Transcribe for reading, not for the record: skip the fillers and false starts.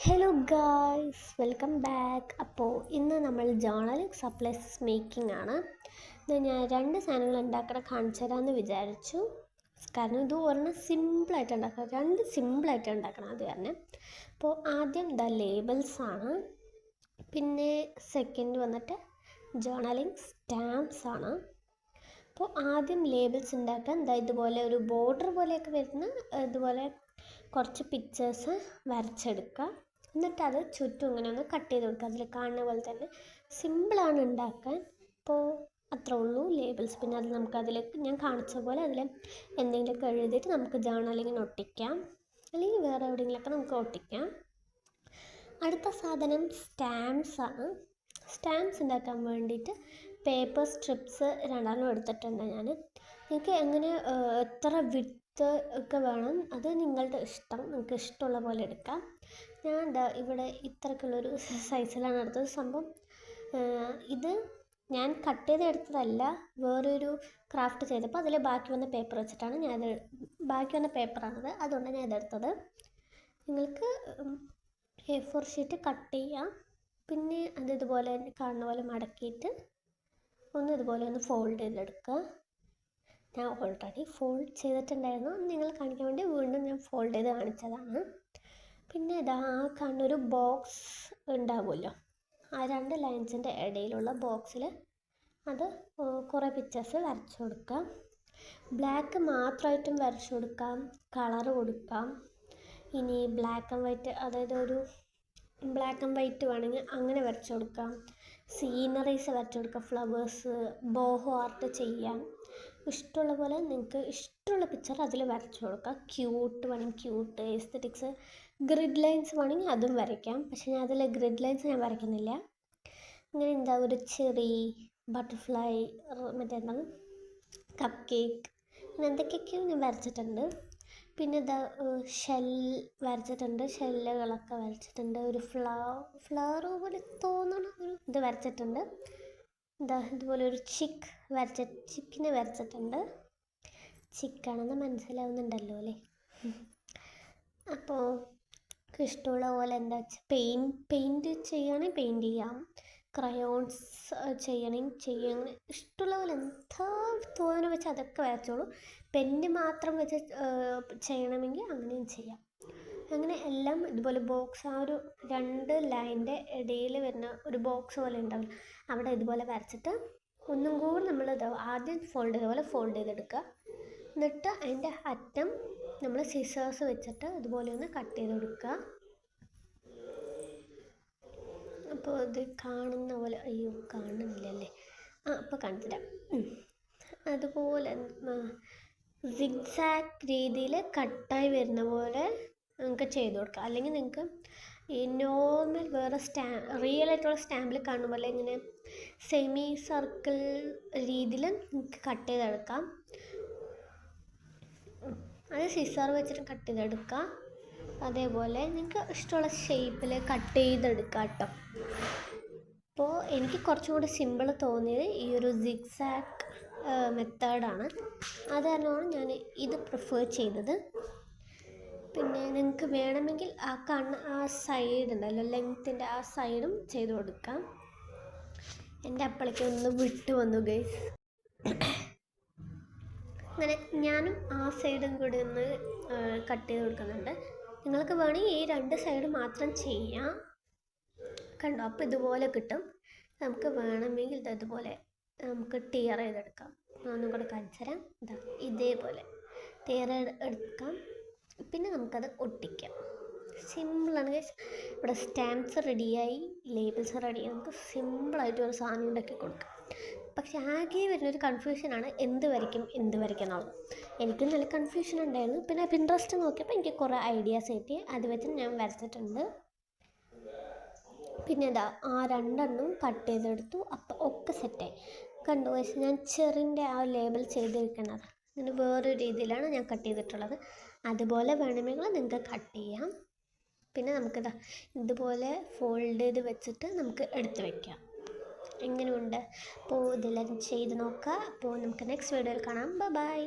Hello guys, welcome back. അപ്പോൾ ഇന്ന് നമ്മൾ ജേർണലിംഗ് സപ്ലൈസ് മേക്കിംഗ് ആണ്. ഇത് ഞാൻ രണ്ട് സാധനങ്ങൾ ഉണ്ടാക്കണം കാണിച്ചു തരാമെന്ന് വിചാരിച്ചു. കാരണം ഇത് ഒരെണ്ണം സിമ്പിളായിട്ട് ഉണ്ടാക്കണം, രണ്ട് സിമ്പിളായിട്ട് ഉണ്ടാക്കണം. അത് കാരണം അപ്പോൾ ആദ്യം ലേബിൾസ് ആണ്, പിന്നെ സെക്കൻഡ് വന്നിട്ട് ജേർണലിംഗ് സ്റ്റാമ്പ്സ് ആണ്. അപ്പോൾ ആദ്യം ലേബിൾസ് ഉണ്ടാക്കാൻ ഇതുപോലെ ഒരു ബോർഡർ പോലെയൊക്കെ വരുന്ന ഇതുപോലെ കുറച്ച് പിക്ചേഴ്സ് വരച്ചെടുക്കുക. എന്നിട്ട് അത് ചുറ്റും ഇങ്ങനെ ഒന്ന് കട്ട് ചെയ്ത് കൊടുക്കുക. അതിൽ കാണുന്ന പോലെ തന്നെ സിമ്പിളാണ് ഉണ്ടാക്കാൻ. അപ്പോൾ അത്രേ ഉള്ളൂ ലേബിൾസ്. പിന്നെ അത് നമുക്ക് അതിലേക്ക് ഞാൻ കാണിച്ച പോലെ അതിൽ എന്തെങ്കിലുമൊക്കെ എഴുതിയിട്ട് നമുക്ക് ജേർണലിങ്ങിന് ഒട്ടിക്കാം, അല്ലെങ്കിൽ വേറെ എവിടെയെങ്കിലുമൊക്കെ നമുക്ക് ഒട്ടിക്കാം. അടുത്ത സാധനം സ്റ്റാമ്പ്സ് ആണ്. സ്റ്റാമ്പ്സ് ഉണ്ടാക്കാൻ വേണ്ടിയിട്ട് പേപ്പർ സ്ട്രിപ്സ് രണ്ടെണ്ണം എടുത്തിട്ടുണ്ട് ഞാൻ. നിങ്ങൾക്ക് എങ്ങനെ എത്ര വിഡ്ത്ത് ഒക്കെ വേണം അത് നിങ്ങളുടെ ഇഷ്ടം, നിങ്ങൾക്ക് ഇഷ്ടമുള്ള പോലെ എടുക്കാം. ഞാൻ ഇവിടെ ഇത്രയ്ക്കുള്ളൊരു സൈസിലാണ് എടുത്തത്. സംഭവം ഇത് ഞാൻ കട്ട് ചെയ്തെടുത്തതല്ല, വേറൊരു ക്രാഫ്റ്റ് ചെയ്തപ്പോൾ അതിൽ ബാക്കി വന്ന പേപ്പർ വെച്ചിട്ടാണ് ബാക്കി വന്ന പേപ്പറാണത്, അതുകൊണ്ടാണ് ഞാൻ ഇതെടുത്തത്. നിങ്ങൾക്ക് A4 ഷീറ്റ് കട്ട് ചെയ്യാം. പിന്നെ അത് ഇതുപോലെ കാണുന്ന പോലെ മടക്കിയിട്ട് ഇതുപോലെ ഒന്ന് ഫോൾഡ് ചെയ്തെടുക്കുക. ഞാൻ ഓൾറെഡി ഫോൾഡ് ചെയ്തിട്ടുണ്ടായിരുന്നു, നിങ്ങൾ കാണിക്കാൻ വേണ്ടി വീണ്ടും ഞാൻ ഫോൾഡ് ചെയ്ത് കാണിച്ചതാണ്. പിന്നെ കാണുന്നൊരു ബോക്സ് ഉണ്ടാവുമല്ലോ, ആ രണ്ട് ലൈൻസിൻ്റെ ഇടയിലുള്ള ബോക്സിൽ അത് കുറേ പിക്ചേഴ്സ് വരച്ചു കൊടുക്കാം. ബ്ലാക്ക് മാത്രമായിട്ടും വരച്ചു കൊടുക്കാം, കളറ് കൊടുക്കാം. ഇനി ബ്ലാക്ക് ആൻഡ് വൈറ്റ്, അതായത് ഒരു ബ്ലാക്ക് ആൻഡ് വൈറ്റ് വേണമെങ്കിൽ അങ്ങനെ വരച്ചു കൊടുക്കാം. സീനറീസ് വരച്ചു കൊടുക്കാം, ഫ്ലവേഴ്സ്, ബോഹോ ആർട്ട് ചെയ്യാം. ഇഷ്ടമുള്ള പോലെ നിങ്ങൾക്ക് ഇഷ്ടമുള്ള പിക്ചർ അതിൽ വരച്ചു കൊടുക്കാം. ക്യൂട്ട് വേണമെങ്കിൽ ക്യൂട്ട്, എസ്തെറ്റിക്സ്, ഗ്രിഡ് ലൈൻസ് വേണമെങ്കിൽ അതും വരയ്ക്കാം. പക്ഷേ ഞാൻ അതിൽ ഗ്രിഡ് ലൈൻസ് ഞാൻ വരയ്ക്കുന്നില്ല. ഇങ്ങനെ ഒരു ചെറി, ബട്ടർഫ്ലൈ, മറ്റേന്താണ് കപ്പ് കേക്ക്, അങ്ങനെ എന്തൊക്കെയൊക്കെയോ ഞാൻ വരച്ചിട്ടുണ്ട്. പിന്നെ ഷെൽ വരച്ചിട്ടുണ്ട്, ഷെല്ലുകളൊക്കെ വരച്ചിട്ടുണ്ട്. ഒരു ഫ്ലവർ പോലെ തോന്നണ ഒരു ഇത് വരച്ചിട്ടുണ്ട്. ഇതുപോലെ ഒരു ചിക്കിനെ വരച്ചിട്ടുണ്ട്. ചിക്കാണെന്ന് മനസ്സിലാവുന്നുണ്ടല്ലോ അല്ലേ? അപ്പോൾ ഇഷ്ടമുള്ള പോലെ എന്താ വെച്ചാൽ പെയിൻറ്റ് ചെയ്യുകയാണെങ്കിൽ പെയിൻറ്റ് ചെയ്യാം, ക്രയോൺസ് ചെയ്യണം, ഇഷ്ടമുള്ള പോലെ എന്താ തോന്നുന്നു വെച്ചാൽ അതൊക്കെ വരച്ചോളൂ. പെന്ന് മാത്രം വെച്ച് ചെയ്യണമെങ്കിൽ അങ്ങനെയും ചെയ്യാം. അങ്ങനെ എല്ലാം ഇതുപോലെ ബോക്സ്, ആ ഒരു രണ്ട് ലൈനിൻ്റെ ഇടയിൽ വരുന്ന ഒരു ബോക്സ് പോലെ ഉണ്ടാവില്ല, അവിടെ ഇതുപോലെ വരച്ചിട്ട് ഒന്നും കൂടി നമ്മൾ ആദ്യം ഫോൾഡ് ചെയ്തെടുക്കുക. എന്നിട്ട് അതിൻ്റെ അറ്റം നമ്മൾ സിസേഴ്സ് വെച്ചിട്ട് ഇതുപോലെ ഒന്ന് കട്ട് ചെയ്ത് കൊടുക്കുക. അപ്പോൾ ഇത് കാണുന്ന പോലെ, അയ്യോ കാണുന്നില്ലല്ലേ, അപ്പോൾ കാണിച്ചിടാം. അതുപോലെ സിഗ്സാഗ് രീതിയിൽ കട്ടായി വരുന്ന പോലെ നിങ്ങൾക്ക് ചെയ്ത് കൊടുക്കുക. അല്ലെങ്കിൽ നിങ്ങൾക്ക് ഈ നോർമൽ വേറെ റിയൽ ആയിട്ടുള്ള സ്റ്റാമ്പിൽ കാണുന്ന പോലെ ഇങ്ങനെ സെമി സർക്കിൾ രീതിയിൽ നിങ്ങൾക്ക് കട്ട് ചെയ്തെടുക്കാം. അത് സിസർ വെച്ചിട്ട് കട്ട് ചെയ്തെടുക്കുക. അതേപോലെ നിങ്ങൾക്ക് ഇഷ്ടമുള്ള ഷേപ്പിൽ കട്ട് ചെയ്തെടുക്കാം കേട്ടോ. അപ്പോൾ എനിക്ക് കുറച്ചും കൂടി സിമ്പിൾ തോന്നിയത് ഈ ഒരു സിഗ്സാഗ് മെത്തേഡാണ്, അത് കാരണമാണ് ഞാൻ ഇത് പ്രിഫർ ചെയ്തത്. പിന്നെ നിങ്ങൾക്ക് വേണമെങ്കിൽ ആ സൈഡ് ഉണ്ടല്ലോ, ലെങ്ത്തിൻ്റെ ആ സൈഡും ചെയ്ത് കൊടുക്കാം. എൻ്റെ അപ്പളേക്ക് ഒന്ന് വിട്ടു വന്നു ഗൈസ്. അങ്ങനെ ഞാനും ആ സൈഡും കൂടി ഒന്ന് കട്ട് ചെയ്ത് കൊടുക്കുന്നുണ്ട്. നിങ്ങൾക്ക് വേണമെങ്കിൽ ഈ രണ്ട് സൈഡ് മാത്രം ചെയ്യാം, കണ്ടോ? അപ്പോൾ ഇതുപോലെ കിട്ടും. നമുക്ക് വേണമെങ്കിൽ ഇതുപോലെ നമുക്ക് ടിയർ ചെയ്തെടുക്കാം. ഒന്നും കൂടെ കാണിച്ചു തരാം. ഇതേപോലെ ടിയർ എടുക്കാം. പിന്നെ നമുക്കത് ഒട്ടിക്കാം. സിമ്പിളാണ് ഗൈസ്. ഇവിടെ സ്റ്റാമ്പ്സ് റെഡിയായി, ലേബിൾസ് റെഡിയായി. നമുക്ക് സിമ്പിളായിട്ട് ഒരു സാധനം ഉണ്ടാക്കി കൊടുക്കാം. പക്ഷെ ആകെ വരുന്നൊരു കൺഫ്യൂഷനാണ് എന്ത് വരയ്ക്കും എന്നുള്ളത്. എനിക്ക് നല്ല കൺഫ്യൂഷൻ ഉണ്ടായിരുന്നു. പിന്നെ പിൻട്രസ്റ്റ് നോക്കിയപ്പോൾ എനിക്ക് കുറേ ഐഡിയാസ് കിട്ടി, അത് വെച്ച് ഞാൻ വരച്ചിട്ടുണ്ട്. പിന്നെ ആ രണ്ടെണ്ണം കട്ട് ചെയ്തെടുത്തു. അപ്പോൾ ഒക്കെ സെറ്റായി, കണ്ടു ഗൈസ്. ഞാൻ ചെറിൻ്റെ ആ ലേബിൾ ചെയ്തിരിക്കുന്നത് അങ്ങനെ വേറൊരു രീതിയിലാണ് ഞാൻ കട്ട് ചെയ്തിട്ടുള്ളത്. അതുപോലെ വേണമെങ്കിൽ നിങ്ങൾക്ക് കട്ട് ചെയ്യാം. പിന്നെ നമുക്കിതാ ഇതുപോലെ ഫോൾഡ് ചെയ്ത് വെച്ചിട്ട് നമുക്ക് എടുത്ത് വയ്ക്കാം. എങ്ങനെയുണ്ട്? അപ്പോൾ ഇതെല്ലാം ചെയ്ത് നോക്കുക. അപ്പോൾ നമുക്ക് നെക്സ്റ്റ് വീഡിയോയിൽ കാണാം. ബൈ.